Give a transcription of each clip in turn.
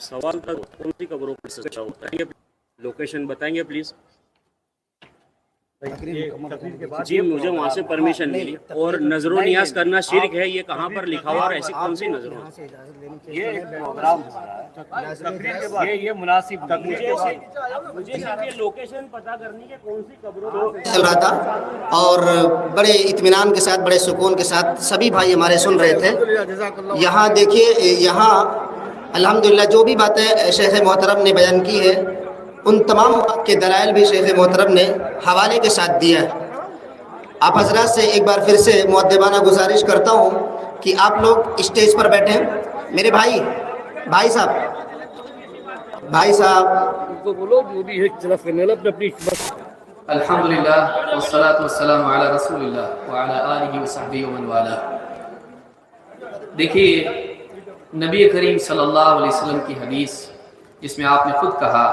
سوال تھا کون سی قبروں پر سچا ہوتا ہے؟ لوکیشن بتائیں گے پلیز؟ جی مجھے وہاں سے پرمیشن ملی، اور نظر و نیاز کرنا شرک ہے، یہ کہاں پر لکھا ہوا اور ایسی کون سی نظر و نیاز؟ یہ مناسب مجھے لوکیشن پتا کرنی ہے کون سی قبروں چل رہا تھا، اور بڑے اطمینان کے ساتھ، بڑے سکون کے ساتھ سبھی بھائی ہمارے سن رہے تھے۔ یہاں دیکھیے، یہاں الحمدللہ جو بھی باتیں شیخ محترم نے بیان کی ہے، ان تمام بات کے دلائل بھی شیخ محترم نے حوالے کے ساتھ دیا ہے۔ آپ حضرات سے ایک بار پھر سے مؤدبانہ گزارش کرتا ہوں کہ آپ لوگ اسٹیج پر بیٹھیں۔ میرے بھائی صاحب کو بولو جو بھی ہے طرف کرنے اپنی الحمدللہ والصلاة والسلام علی رسول اللہ وعلی آلہ وصحبہ ومن والہ۔ دیکھیے نبی کریم صلی اللہ علیہ وسلم کی حدیث جس میں آپ نے خود کہا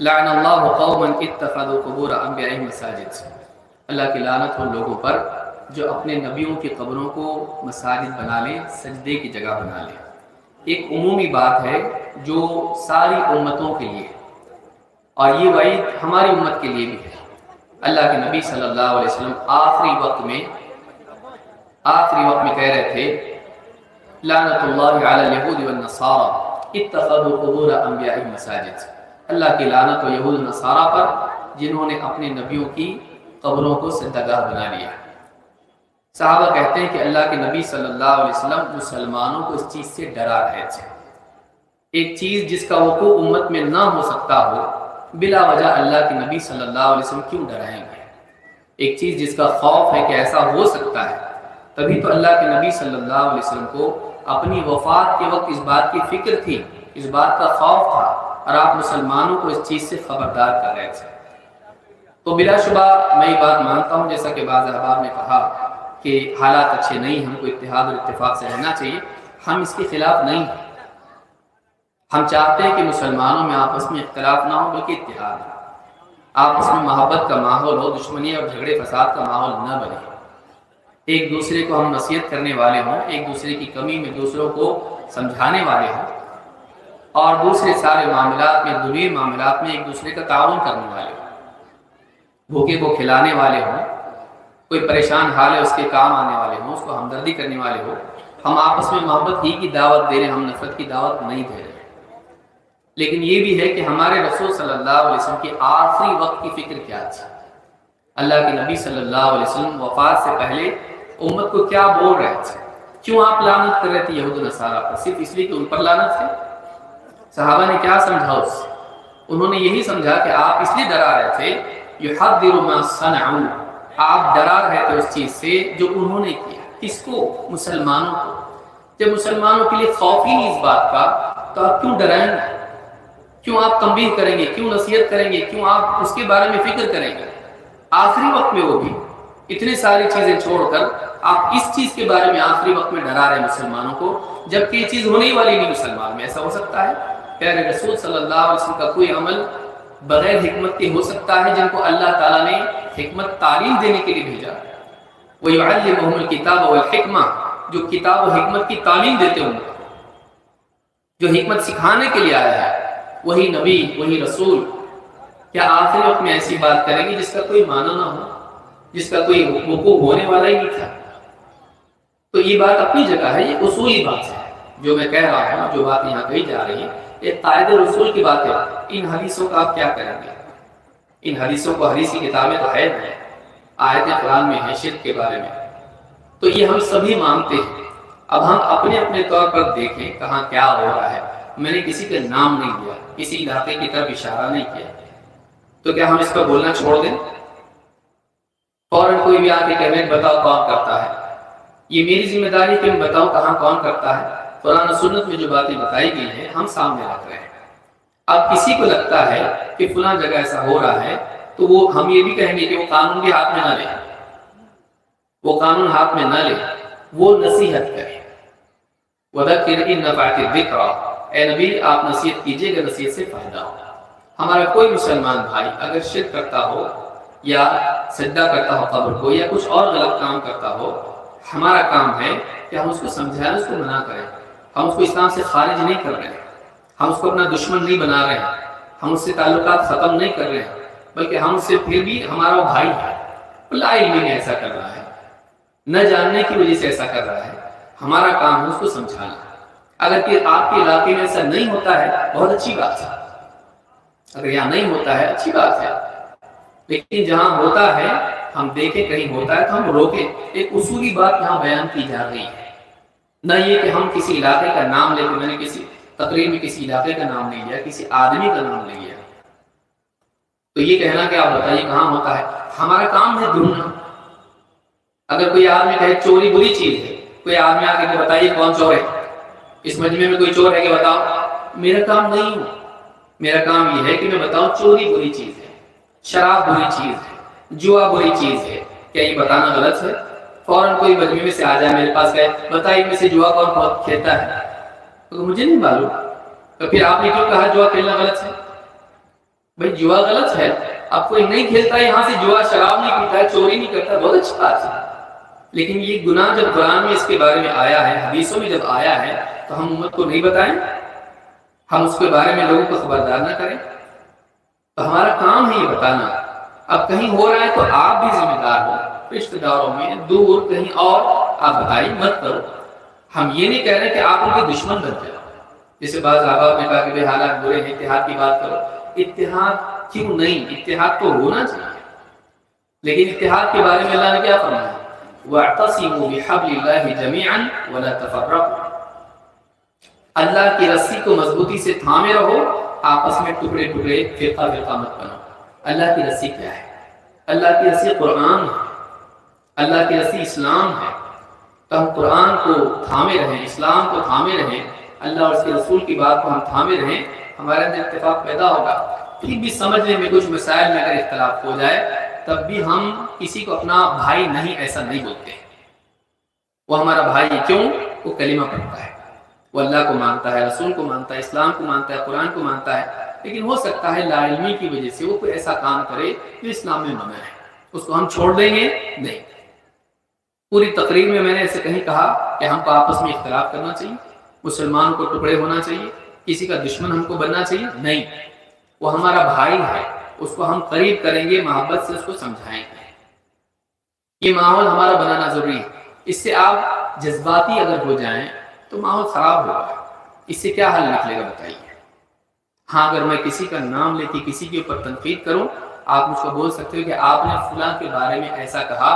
لعن اللہ قوما اتخذوا قبور انبیائہم مساجد، اللہ کی لعنت ان لوگوں پر جو اپنے نبیوں کی قبروں کو مساجد بنا لیں، سجدے کی جگہ بنا لیں۔ ایک عمومی بات ہے جو ساری امتوں کے لیے، اور یہ وعید ہماری امت کے لیے بھی ہے۔ اللہ کے نبی صلی اللہ علیہ وسلم آخری وقت میں کہہ رہے تھے لعنت اللہ علی الیہود والنصارى اتخذوا قبور انبیائہم مساجد، اللہ کی لعنت و یہود و نصارہ پر جنہوں نے اپنے نبیوں کی قبروں کو سجدہ بنا لیا۔ صحابہ کہتے ہیں کہ اللہ کے نبی صلی اللہ علیہ وسلم مسلمانوں کو اس چیز سے ڈرا رہے تھے۔ ایک چیز جس کا وقوع امت میں نہ ہو سکتا ہو، بلا وجہ اللہ کے نبی صلی اللہ علیہ وسلم کیوں ڈرائیں گے؟ ایک چیز جس کا خوف ہے کہ ایسا ہو سکتا ہے، تبھی تو اللہ کے نبی صلی اللہ علیہ وسلم کو اپنی وفات کے وقت اس بات کی فکر تھی، اس بات کا خوف تھا، اور آپ مسلمانوں کو اس چیز سے خبردار کر رہے تھے۔ تو بلا شبہ میں یہ بات مانتا ہوں، جیسا کہ بعض احباب نے کہا کہ حالات اچھے نہیں، ہم کو اتحاد اور اتفاق سے رہنا چاہیے۔ ہم اس کے خلاف نہیں ہیں، ہم چاہتے ہیں کہ مسلمانوں میں آپس میں اختلاف نہ ہو بلکہ اتحاد ہو، آپس میں محبت کا ماحول ہو، دشمنی اور جھگڑے فساد کا ماحول نہ بنے، ایک دوسرے کو ہم نصیحت کرنے والے ہوں، ایک دوسرے کی کمی میں دوسروں کو سمجھانے والے ہوں، اور دوسرے سارے معاملات میں، دنیوی معاملات میں ایک دوسرے کا تعاون کرنے والے ہوں، بھوکے کو کھلانے والے ہوں، کوئی پریشان حال ہے اس کے کام آنے والے ہوں، اس کو ہمدردی کرنے والے ہوں۔ ہم آپس میں محبت ہی کی دعوت دے رہے ہیں، ہم نفرت کی دعوت نہیں دے رہے۔ لیکن یہ بھی ہے کہ ہمارے رسول صلی اللہ علیہ وسلم کے آخری وقت کی فکر کیا تھی؟ اللہ کے نبی صلی اللہ علیہ وسلم وفات سے پہلے امت کو کیا بول رہے تھے؟ کیوں آپ لعنت کر رہے تھے یہود و نصارہ پر؟ صرف اس لیے کہ ان پر لعنت ہے؟ صحابہ نے کیا سمجھا اس سے؟ انہوں نے یہی سمجھا کہ آپ اس لیے ڈرا رہے تھے یحذر ما صنعوا، آپ ڈرا رہے تھے اس چیز سے جو انہوں نے کیا۔ کس کو؟ مسلمانوں کو۔ جب مسلمانوں کے لیے خوف ہی نہیں اس بات کا تو آپ کیوں ڈرائیں گے؟ کیوں آپ تنبیہ کریں گے؟ کیوں نصیحت کریں گے؟ کیوں آپ اس کے بارے میں فکر کریں گے؟ آخری وقت میں وہ بھی اتنی ساری چیزیں چھوڑ کر آپ اس چیز کے بارے میں آخری وقت میں ڈرا رہے ہیں مسلمانوں کو، جبکہ یہ چیز ہونے والی نہیں مسلمان میں۔ ایسا ہو سکتا ہے؟ پیارے رسول صلی اللہ علیہ وسلم کا کوئی عمل بغیر حکمت کے ہو سکتا ہے جن کو اللہ تعالیٰ نے حکمت تعلیم دینے کے لیے بھیجا؟ وَيُعَلِّمُهُمُ الْكِتَابَ وَالْحِكْمَةَ، جو کتاب و حکمت کی تعلیم دیتے ہوں، جو حکمت سکھانے کے لیے آیا ہے، وہی نبی، وہی رسول، کیا آخری وقت میں ایسی بات کریں گے جس کا کوئی معنی نہ ہو، جس کا کوئی وقوع ہونے والا ہی نہیں تھا؟ تو یہ بات اپنی جگہ ہے، یہ اصولی بات ہے جو میں کہہ رہا ہوں، جو بات یہاں کہی جا رہی ہے، ایک قاعدہ رسول کی بات ہے۔ ان حدیثوں کا آپ کیا کریں گے؟ ان حدیثوں کو، حدیثی کتابیں تو ہے، آیت قرآن میں ہے شرک کے بارے میں، تو یہ ہم سبھی مانتے ہیں۔ اب ہم اپنے اپنے طور پر دیکھیں کہاں کیا ہو رہا ہے۔ میں نے کسی کا نام نہیں لیا، کسی علاقے کی طرف اشارہ نہیں کیا، تو کیا ہم اس پر بولنا چھوڑ دیں؟ فوراً کوئی بھی آ کے کہ بتاؤ کون کرتا ہے؟ یہ میری ذمہ داری کہ میں بتاؤں کہاں کون کرتا ہے؟ قرآن و سنت میں جو باتیں بتائی گئی ہیں ہم سامنے رکھ رہے ہیں۔ اب کسی کو لگتا ہے کہ فلاں جگہ ایسا ہو رہا ہے تو وہ ہم یہ بھی کہیں گے کہ وہ قانون بھی ہاتھ میں نہ لے، وہ قانون ہاتھ میں نہ لے، وہ نصیحت کرے۔ وَذَكِّرْ إِن نَفَعَتِ الذِّكْرَىٰ، اے نبی آپ نصیحت کیجئے گا، نصیحت سے فائدہ ہو۔ ہمارا کوئی مسلمان بھائی اگر شرک کرتا ہو یا سجدہ کرتا ہو قبر کو یا کچھ اور غلط کام کرتا ہو، ہمارا کام ہے کہ ہم اس کو سمجھائیں، اس کو منع کریں۔ ہم اس کو اسلام سے خارج نہیں کر رہے ہیں، ہم اس کو اپنا دشمن نہیں بنا رہے ہیں، ہم اس سے تعلقات ختم نہیں کر رہے ہیں، بلکہ ہم سے پھر بھی ہمارا وہ بھائی ہے، لا علمی میں ایسا کر رہا ہے، نہ جاننے کی وجہ سے ایسا کر رہا ہے، ہمارا کام ہے اس کو سمجھانا۔ اگر کہ آپ کے علاقے میں ایسا نہیں ہوتا ہے بہت اچھی بات ہے، اگر یہاں نہیں ہوتا ہے اچھی بات ہے، لیکن جہاں ہوتا ہے ہم دیکھیں کہیں ہوتا ہے تو ہم روکیں۔ ایک اصولی بات یہاں بیان کی جا رہی ہے، نہ یہ کہ ہم کسی علاقے کا نام لے کے، میں نے کسی تقریر میں کسی علاقے کا نام نہیں لیا، کسی آدمی کا نام لے لیا، تو یہ کہنا کہ آپ بتائیے کہاں ہوتا ہے، ہمارا کام ہے ڈھونڈنا۔ اگر کوئی آدمی کہے چوری بری چیز ہے، کوئی آدمی آ کے بتائیے کون چور ہے، اس مجمع میں کوئی چور ہے کہ بتاؤ، میرا کام نہیں ہے، میرا کام یہ ہے کہ میں بتاؤں چوری بری چیز ہے، شراب بری چیز ہے، جوا بری چیز ہے، کیا یہ بتانا غلط ہے؟ فوراً کوئی مجمع میں سے آ جائے میرے پاس کہے بتائیے میں سے جوا کون بہت کھیلتا ہے، تو مجھے نہیں معلوم، تو پھر آپ نے کیوں کہا جوا کھیلنا غلط ہے؟ بھائی جوا غلط ہے، اب کوئی نہیں کھیلتا یہاں سے جوا، شراب نہیں پیتا ہے، چوری نہیں کرتا، بہت اچھی بات ہے، لیکن یہ گناہ جب قرآن میں اس کے بارے میں آیا ہے، حدیثوں میں جب آیا ہے، تو ہم امت کو نہیں بتائیں، ہم اس کے بارے میں لوگوں کو خبردار نہ کریں، تو ہمارا کام ہے یہ بتانا۔ اب کہیں ہو رہا ہے تو آپ بھی ذمہ دار ہو، رشتہ داروں میں دور کہیں اور آپ بتائیے مت کرو۔ ہم یہ نہیں کہہ رہے کہ آپ ان کے دشمن بن جائیں، جیسے بعض احباب نے کہا کہ بھئی حالات برے ہیں، اتحاد کی بات کرو، اتحاد کیوں نہیں، اتحاد تو ہونا چاہیے، لیکن اتحاد کے بارے میں اللہ نے کیا فرمایا؟ وَاعْتَصِمُوا بِحَبْلِ اللَّهِ جَمِيعًا وَلَا تَفَرَّقُوا، اللہ کی رسی کو مضبوطی سے تھامے رہو، آپس میں ٹکڑے ٹکڑے فرقہ فرقہ مت بنو۔ اللہ کی رسی کیا ہے؟ اللہ کی رسی قرآن ہے، اللہ کی رسی اسلام ہے، تو ہم قرآن کو تھامے رہیں، اسلام کو تھامے رہیں، اللہ اور اس کے رسول کی بات کو ہم تھامے رہیں، ہمارے اندر اتفاق پیدا ہوگا۔ پھر بھی سمجھنے میں کچھ مسائل میں اگر اختلاف ہو جائے تب بھی ہم کسی کو اپنا بھائی نہیں ایسا نہیں بولتے، وہ ہمارا بھائی کیوں؟ وہ کلمہ پڑھتا ہے، وہ اللہ کو مانتا ہے، رسول کو مانتا ہے، اسلام کو مانتا ہے، قرآن کو مانتا ہے، لیکن ہو سکتا ہے لا علمی کی وجہ سے وہ کوئی ایسا کام کرے جو اسلام میں منع ہے، اس کو ہم چھوڑ دیں گے؟ نہیں۔ پوری تقریر میں نے ایسے کہیں کہا کہ ہم کو آپس میں اختلاف کرنا چاہیے، مسلمان کو ٹکڑے ہونا چاہیے، کسی کا دشمن ہم کو بننا چاہیے؟ نہیں، وہ ہمارا بھائی ہے، اس کو ہم قریب کریں گے، محبت سے اس کو سمجھائیں گے، یہ ماحول ہمارا بنانا ضروری ہے۔ اس سے آپ جذباتی اگر ہو جائیں تو ماحول خراب ہوگا، اس سے کیا حل نکلے گا بتائیے؟ ہاں اگر میں کسی کا نام لے کے کسی کے اوپر تنقید کروں، آپ مجھ کو بول سکتے ہو کہ آپ نے فلاں کے بارے میں ایسا کہا،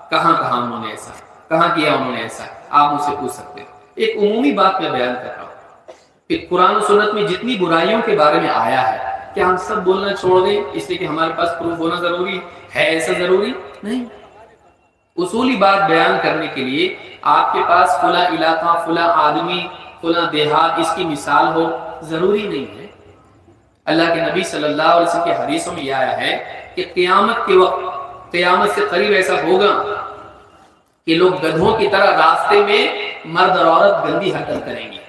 کہاں کہاں انہوں نے ایسا کہاں کیا، انہوں نے ایسا، آپ مجھ سے پوچھ سکتے ہو۔ ایک عمومی بات میں بیان کر رہا ہوں کہ قرآن و سنت میں جتنی برائیوں کے بارے میں آیا ہے، کیا ہم سب بولنا چھوڑ دیں اس لیے کہ ہمارے پاس پروف ہونا ضروری ہے؟ ایسا ضروری نہیں۔ اصولی بات بیان کرنے کے لیے آپ کے پاس فلاں علاقہ، فلاں آدمی، فلاں دیہات، اس کی مثال ہو ضروری نہیں ہے۔ اللہ کے نبی صلی اللہ علیہ وسلم کے حدیثوں میں یہ آیا ہے کہ قیامت کے وقت، قیامت سے قریب ایسا ہوگا کہ لوگ گدھوں کی طرح راستے میں مرد اور عورت گندی حرکت کریں گے،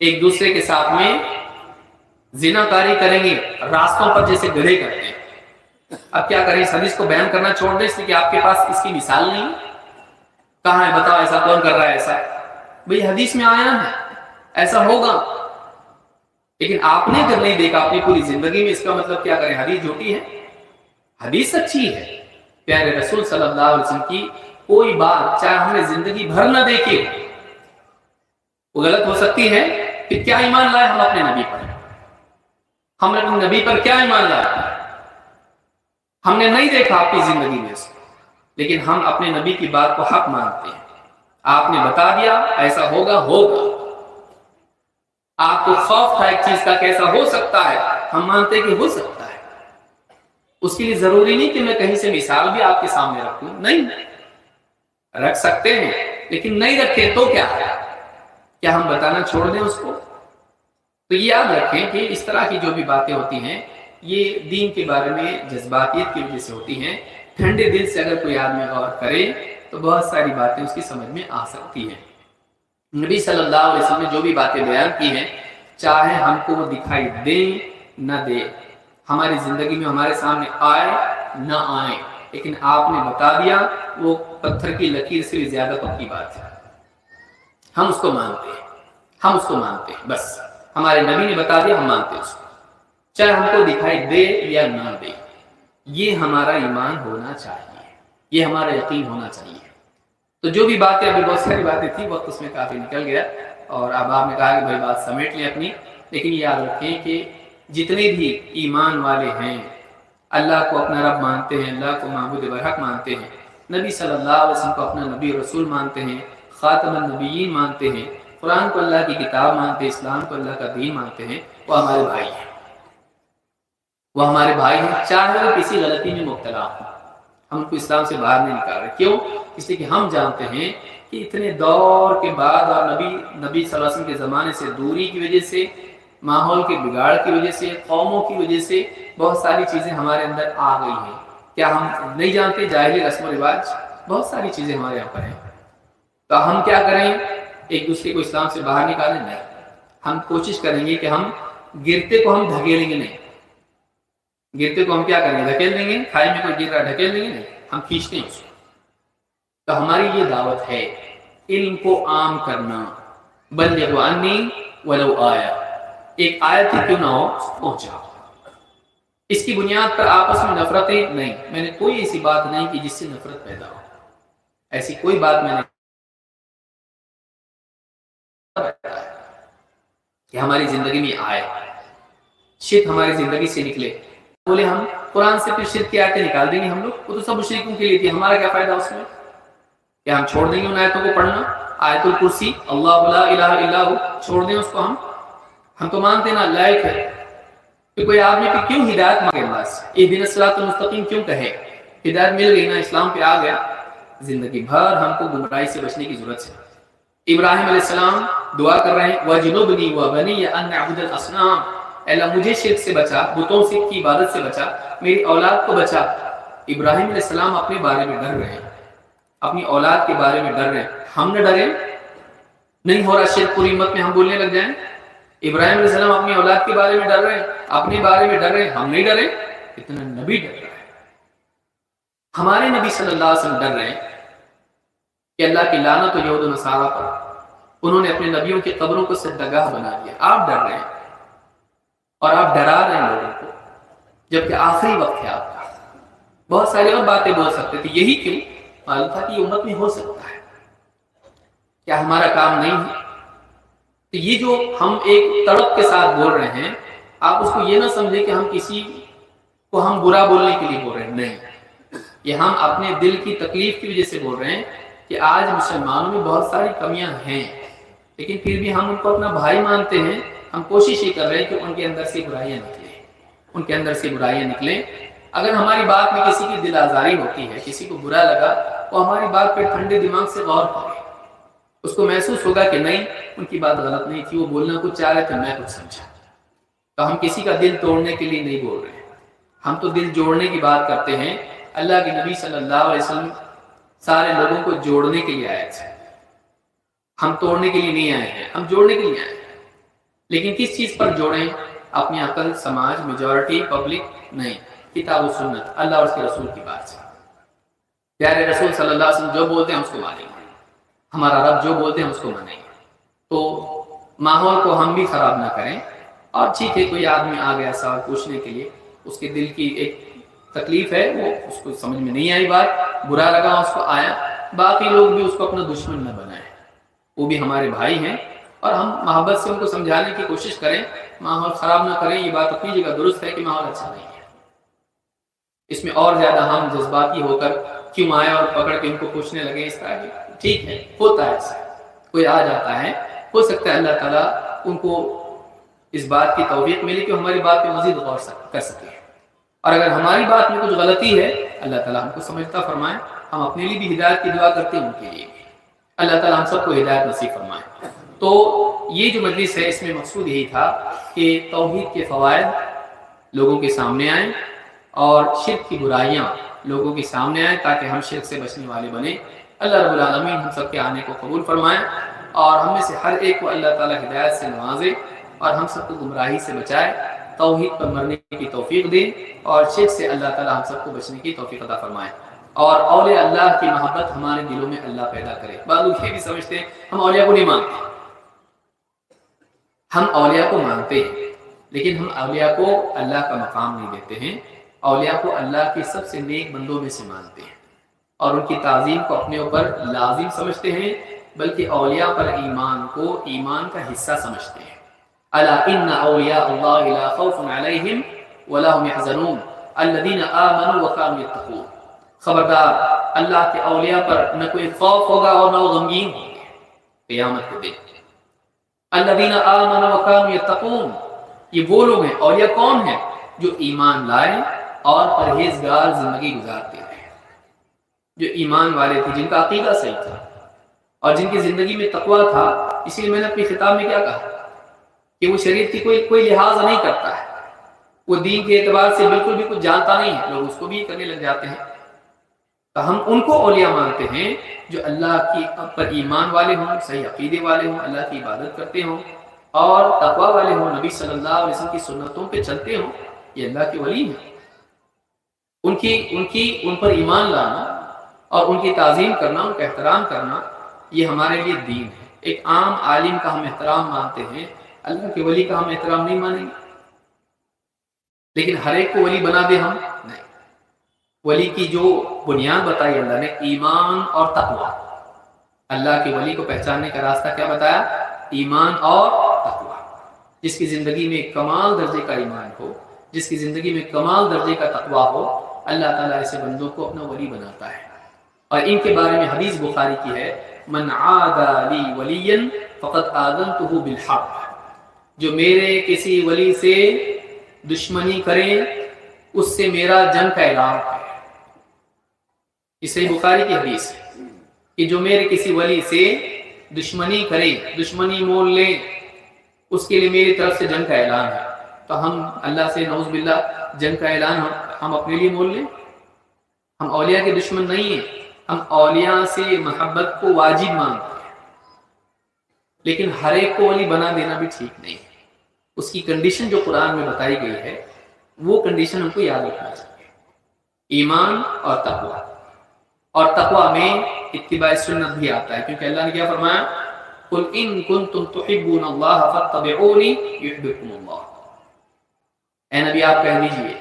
ایک دوسرے کے ساتھ میں زنا کاری کریں گے، راستوں پر جیسے گدھے کرتے ہیں۔ اب کیا کریں، اس حدیث کو بیان کرنا چھوڑ دیں اس لیے کہ آپ کے پاس اس کی مثال نہیں؟ کہاں ہے بتاؤ، ایسا کون کر رہا ہے ایسا؟ بھئی حدیث میں آیا ہے ایسا ہوگا، لیکن آپ نے جب نہیں دیکھا اپنی پوری زندگی میں، اس کا مطلب کیا کریں؟ حدیث جھوٹی ہے؟ حدیث سچی ہے، پیارے رسول صلی اللہ علیہ وسلم کی کوئی بات چاہے ہم نے زندگی بھر نہ دیکھی وہ غلط ہو سکتی ہے۔ پھر کیا ایمان لائے ہم اپنے نبی پر؟ ہم نے اپنے نبی پر کیا ایمان لائے؟ ہم نے نہیں دیکھا اپنی زندگی میں اس کو، لیکن ہم اپنے نبی کی بات کو حق مانتے ہیں۔ آپ نے بتا دیا ایسا ہوگا، ہوگا۔ آپ کو خوف تھا ایک چیز کا کیسا ہو سکتا ہے، ہم مانتے کہ ہو سکتا ہے۔ اس کے لیے ضروری نہیں کہ میں کہیں سے مثال بھی آپ کے سامنے رکھوں، نہیں، رکھ سکتے ہیں، لیکن نہیں رکھے تو کیا ہے؟ کیا ہم بتانا چھوڑ دیں اس کو؟ تو یہ یاد رکھیں کہ اس طرح کی جو بھی باتیں ہوتی ہیں یہ دین کے بارے میں جذباتیت کی وجہ سے ہوتی ہیں۔ ٹھنڈے دل سے اگر کوئی آدمی غور کرے تو بہت ساری باتیں اس کی سمجھ میں آ سکتی ہیں۔ نبی صلی اللہ علیہ وسلم نے جو بھی باتیں بیان کی ہیں، چاہے ہم کو وہ دکھائی دیں نہ دے، ہماری زندگی میں ہمارے سامنے آئے نہ آئے، لیکن آپ نے بتا دیا، وہ پتھر کی لکیر سے بھی زیادہ پکی بات ہے۔ ہم اس کو مانتے ہیں، ہم اس کو مانتے ہیں، بس ہمارے نبی نے بتا دیا، ہم مانتے اس کو، چاہے ہم کو دکھائی دے یا نہ دے. یہ ہمارا ایمان ہونا چاہیے، یہ ہمارا یقین ہونا چاہیے. تو جو بھی باتیں، ابھی بہت ساری باتیں تھی، وقت اس میں کافی نکل گیا، اور اب آپ نے کہا کہ بھائی بات سمیٹ لیں اپنی. لیکن یاد رکھیں کہ جتنے بھی ایمان والے ہیں، اللہ کو اپنا رب مانتے ہیں، اللہ کو معبود برحق مانتے ہیں، نبی صلی اللہ علیہ وسلم کو اپنا نبی اور رسول مانتے ہیں، خاتم النبیین مانتے ہیں، قرآن کو اللہ کی کتاب مانتے ہیں، اسلام کو اللہ کا دین مانتے ہیں، وہ ہمارے بھائی ہیں. وہ ہمارے بھائی ہیں، چاہے وہ کسی غلطی میں مبتلا ہوں، ہم ان کو اسلام سے باہر نہیں نکال رہے. کیوں؟ اس لیے کہ ہم جانتے ہیں کہ اتنے دور کے بعد اور نبی صلی اللہ علیہ وسلم کے زمانے سے دوری کی وجہ سے، ماحول کے بگاڑ کی وجہ سے، قوموں کی وجہ سے بہت ساری چیزیں ہمارے اندر آ گئی ہیں. کیا ہم نہیں جانتے؟ جاہلی رسم و رواج بہت ساری چیزیں ہمارے یہاں پر ہیں. تو ہم کیا کریں؟ ایک دوسرے کو اسلام سے باہر نکالیں؟ نہیں، ہم کوشش کریں گے کہ ہم گرتے کو ہم دھکیلیں گے نہیں. گرتے کو ہم کیا کریں گے؟ دھکیل دیں گے. کھائی میں کوئی گر رہا ہے، ڈھکیل دیں گے نہیں، ہم کھینچتے ہیں اس کو. تو ہماری یہ دعوت ہے علم کو عام کرنا. بلغوا عنی ولو آیا، ایک آیت ہی کیوں نہ ہو پہنچاؤ. اس کی بنیاد پر آپس میں نفرتیں نہیں. میں نے کوئی ایسی بات نہیں کی جس سے نفرت پیدا ہو، ایسی کوئی بات میں نے کہ ہماری زندگی میں آئے، شرک ہماری زندگی سے نکلے. بولے ہم قرآن سے پھر شرک کی آیتیں نکال دیں گے ہم لوگ، وہ تو سب مشرکوں کے لیے تھی، ہمارا کیا فائدہ اس میں؟ کیا ہم چھوڑ دیں گے ان آیتوں کو پڑھنا؟ آیت الکرسی، اللہ لا الہ الا ہو، چھوڑ دیں اس کو؟ ہم تو مانتے نا اللہ ایک ہے. کہ کوئی آدمی پہ کیوں ہدایت مانگے اللہ سے؟ اہدنا الصراط المستقیم کیوں کہے؟ ہدایت مل گئی نا، اسلام پہ آ گیا. زندگی بھر ہم کو گمراہی سے بچنے کی ضرورت ہے. ابراہیم علیہ السلام دعا کر رہے ہیں وَجْنُبْنِي وَبَنِيَّ أَن نَعْبُدَ الْأَصْنَامَ، اے اللہ مجھے شرک سے بچا، بتوں سے کی عبادت سے بچا، میری اولاد کو بچا. ابراہیم علیہ السلام اپنے بارے میں ڈر رہے ہیں، اپنی اولاد کے بارے میں ڈر رہے ہیں. ہم نہ ڈریں؟ نہیں ہو رہا شرک پوری امت میں، ہم بولنے لگ جائیں ابراہیم علیہ السلام اپنی اولاد کے بارے میں ڈر رہے ہیں، اپنے بارے میں ڈر رہے ہیں، ہم نہیں ڈرے؟ اتنا نبی ڈر رہا ہے. ہمارے نبی صلی اللہ علیہ وسلم ڈر رہے ہیں کہ اللہ کی لعنت و یہود و نصارہ پر، انہوں نے اپنے نبیوں کی قبروں کو سجدہ بنا دیا. آپ ڈر رہے ہیں اور آپ ڈرا رہے ہیں لوگوں کو، جبکہ آخری وقت ہے آپ کا. بہت ساری اور باتیں بول سکتے تھے، یہی کیوں؟ معلوم تھا کہ یہ امت میں ہو سکتا ہے. کیا ہمارا کام نہیں ہے؟ تو یہ جو ہم ایک تڑپ کے ساتھ بول رہے ہیں، آپ اس کو یہ نہ سمجھیں کہ ہم کسی کو ہم برا بولنے کے لیے بول رہے ہیں. نہیں، یہ ہم اپنے دل کی تکلیف کی وجہ سے بول رہے ہیں کہ آج مسلمانوں میں بہت ساری کمیاں ہیں، لیکن پھر بھی ہم ان کو اپنا بھائی مانتے ہیں. ہم کوشش یہ کر رہے ہیں کہ ان کے اندر سے برائیاں نکلیں، ان کے اندر سے برائیاں نکلیں. اگر ہماری بات میں کسی کی دل آزاری ہوتی ہے، کسی کو برا لگا، وہ ہماری بات پہ ٹھنڈے دماغ سے غور کرے. اس کو محسوس ہوگا کہ نہیں، ان کی بات غلط نہیں تھی، وہ بولنا کچھ چاہ رہے تھے، میں کچھ سمجھا. تو ہم کسی کا دل توڑنے کے لیے نہیں بول رہے ہیں، ہم تو دل جوڑنے کی بات کرتے ہیں. اللہ کے نبی صلی اللہ علیہ وسلم سارے لوگوں کو جوڑنے کے لیے آئے تھے. ہم توڑنے کے لیے نہیں آئے ہیں، ہم جوڑنے کے لیے آئے ہیں. لیکن کس چیز پر جوڑیں؟ اپنی عقل، سماج، میجورٹی، پبلک نہیں، کتاب و سنت، اللہ اور اس کے رسول کی بات سے. پیارے رسول صلی اللہ علیہ وسلم جو بولتے ہیں اس کو مانیں گے، ہمارا رب جو بولتے ہیں اس کو مانیں گے. تو ماحول کو ہم بھی خراب نہ کریں. اور ٹھیک ہے، کوئی آدمی آ گیا سوال پوچھنے کے لیے، اس کے دل کی ایک تکلیف ہے، وہ اس کو سمجھ میں نہیں آئی بات، برا لگا اس کو آیا. باقی لوگ بھی اس کو اپنا دشمن نہ بنائیں، وہ بھی ہمارے بھائی ہیں، اور ہم محبت سے ان کو سمجھانے کی کوشش کریں، ماحول خراب نہ کریں. یہ بات اپنی جگہ درست ہے کہ ماحول اچھا نہیں ہے، اس میں اور زیادہ ہم جذباتی ہو کر کیوں آئے اور پکڑ کے ان کو پوچھنے لگے اس طرح کی. ٹھیک ہے، ہوتا ہے ایسا، کوئی آ جاتا ہے، ہو سکتا ہے اللہ تعالیٰ ان کو اس بات کی توفیق ملی کہ ہماری بات پہ مزید غور کر سکے. اور اگر ہماری بات میں کچھ غلطی ہے، اللہ تعالیٰ ہم کو سمجھتا فرمائے. ہم اپنے لیے بھی ہدایت کی دعا کرتے ہیں، ان کے لیے بھی اللہ تعالیٰ ہم سب کو ہدایت نصیب فرمائے. تو یہ جو مجلس ہے، اس میں مقصود یہی تھا کہ توحید کے فوائد لوگوں کے سامنے آئیں اور شرک کی برائیاں لوگوں کے سامنے آئیں، تاکہ ہم شرک سے بچنے والے بنیں. اللہ رب العالمین ہم سب کے آنے کو قبول فرمائے، اور ہم میں سے ہر ایک کو اللہ تعالیٰ ہدایت سے نوازے، اور ہم سب کو گمراہی سے بچائے، توحید پر مرنے کی توفیق دے، اور شرک سے اللہ تعالیٰ ہم سب کو بچنے کی توفیق عطا فرمائے. اور اولیاء اللہ کی محبت ہمارے دلوں میں اللہ پیدا کرے. بعض لوگ یہ بھی سمجھتے ہیں ہم اولیاء کو نہیں مانتے، ہم اولیاء کو مانتے ہیں لیکن ہم اولیاء کو اللہ کا مقام نہیں دیتے ہیں. اولیاء کو اللہ کے سب سے نیک بندوں میں سے مانتے ہیں اور ان کی تعظیم کو اپنے اوپر لازم سمجھتے ہیں، بلکہ اولیاء پر ایمان کو ایمان کا حصہ سمجھتے ہیں. الا ان اولیاء اللہ لا خوف علیہم ولا هم يحزنون الذين آمنوا وكانوا يتقون. خبردار، اللہ کے اولیاء پر نہ کوئی خوف ہوگا اور نہ وہ غمگین ہوں گے قیامت کے دن. الذين آمنوا وكانوا يتقون، یہ وہ لوگ ہیں. اولیاء کون ہیں؟ جو ایمان لائے اور پرہیزگار زندگی گزارتے رہے، جو ایمان والے تھے، جن کا عقیدہ صحیح تھا اور جن کی زندگی میں تقویٰ تھا. اسی لیے میں نے اپنی خطاب میں کیا کہا کہ وہ شریعت کی کوئی لحاظ نہیں کرتا ہے، وہ دین کے اعتبار سے بالکل بھی کچھ جانتا نہیں ہے، لوگ اس کو بھی کرنے لگ جاتے ہیں. تو ہم ان کو اولیاء مانتے ہیں جو اللہ کی پر ایمان والے ہوں، صحیح عقیدے والے ہوں، اللہ کی عبادت کرتے ہوں اور تقویٰ والے ہوں، نبی صلی اللہ علیہ وسلم کی سنتوں پہ چلتے ہوں. یہ اللہ کے ولی ہیں. ان پر ایمان لانا اور ان کی تعظیم کرنا، ان کا احترام کرنا، یہ ہمارے لیے دین ہے. ایک عام عالم کا ہم احترام مانتے ہیں، اللہ کے ولی کا ہم احترام نہیں مانیں گے. لیکن ہر ایک کو ولی بنا دے ہم نہیں. ولی کی جو بنیاد بتائی اللہ نے، ایمان اور تقویٰ. اللہ کے ولی کو پہچاننے کا راستہ کیا بتایا؟ ایمان اور تقویٰ. جس کی زندگی میں کمال درجے کا ایمان ہو، جس کی زندگی میں کمال درجے کا تقویٰ ہو، اللہ تعالیٰ ایسے بندوں کو اپنا ولی بناتا ہے. اور ان کے بارے میں حدیث بخاری کی ہے، من عادى لی ولیا فقد آذنته بالحرب. جو میرے کسی ولی سے دشمنی کرے اس سے میرا جنگ کا اعلان ہے. یہ صحیح بخاری کی حدیث ہے کہ جو میرے کسی ولی سے دشمنی کرے، دشمنی مول لے، اس کے لیے میری طرف سے جنگ کا اعلان ہے. تو ہم اللہ سے نعوذ باللہ جنگ کا اعلان ہم اپنے لیے مول لیں؟ ہم اولیاء کے دشمن نہیں ہیں، ہم اولیاء سے محبت کو واجب مانتے ہیں، لیکن ہر ایک کو ولی بنا دینا بھی ٹھیک نہیں ہے. اس کی کنڈیشن جو قرآن میں بتائی گئی ہے وہ کنڈیشن ہم کو یاد رکھنا چاہیے. ایمان اور تقویٰ. اور تقویٰ میں اتباع سنت بھی آتا ہے، کیونکہ اللہ نے کیا فرمایا؟ قل ان کنتم تحبون اللہ فاتبعونی یحببکم اللہ. اے نبی آپ کہہ دیجئے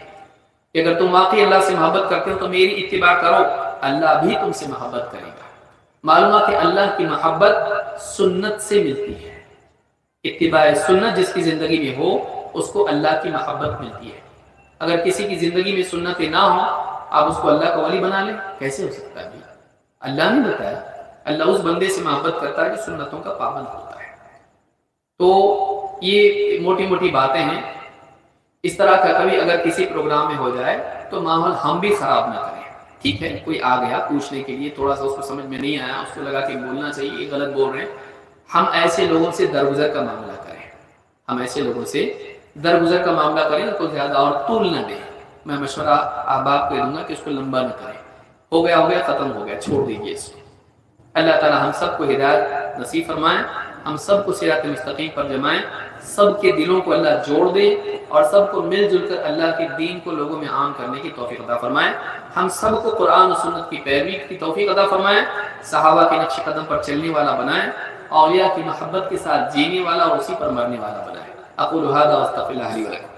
کہ اگر تم واقعی اللہ سے محبت کرتے ہو تو میری اتباع کرو، اللہ بھی تم سے محبت کرے گا. معلوم ہے کہ اللہ کی محبت سنت سے ملتی ہے. اتباع سنت جس کی زندگی میں ہو اس کو اللہ کی محبت ملتی ہے. اگر کسی کی زندگی میں سنتیں نہ ہوں، آپ اس کو اللہ کا ولی بنا لیں، کیسے ہو سکتا ہے؟ اللہ نے بتایا اللہ اس بندے سے محبت کرتا ہے جو سنتوں کا پابند ہوتا ہے. تو یہ موٹی موٹی باتیں ہیں. اس طرح کا کبھی اگر کسی پروگرام میں ہو جائے تو ماحول ہم بھی خراب نہ کریں. ٹھیک ہے، کوئی آ گیا پوچھنے کے لیے، تھوڑا سا اس کو سمجھ میں نہیں آیا، اس کو لگا کہ بولنا چاہیے، یہ غلط بول رہے ہیں، ہم ایسے لوگوں سے درگزر کا معاملہ کریں. ہم ایسے لوگوں سے درگزر کا معاملہ کریں تو زیادہ اور طول نہ دیں. میں مشورہ احباب کو دوں گا کہ اس کو لمبا نہ کریں. ہو گیا ختم ہو گیا، چھوڑ دیجیے اس کو. اللہ تعالی ہم سب کو ہدایت نصیب فرمائے، ہم سب کو صراط مستقیم پر جمائے، سب کے دلوں کو اللہ جوڑ دے اور سب کو مل جل کر اللہ کے دین کو لوگوں میں عام کرنے کی توفیق عطا فرمائے. ہم سب کو قرآن و سنت کی پیروی کی توفیق عطا فرمائے، صحابہ کے نقش قدم پر چلنے والا بنائے، اولیاء کی محبت کے ساتھ جینے والا اور اسی پر مرنے والا بنائے. اقول هذا واستغفر الله لي ولكم.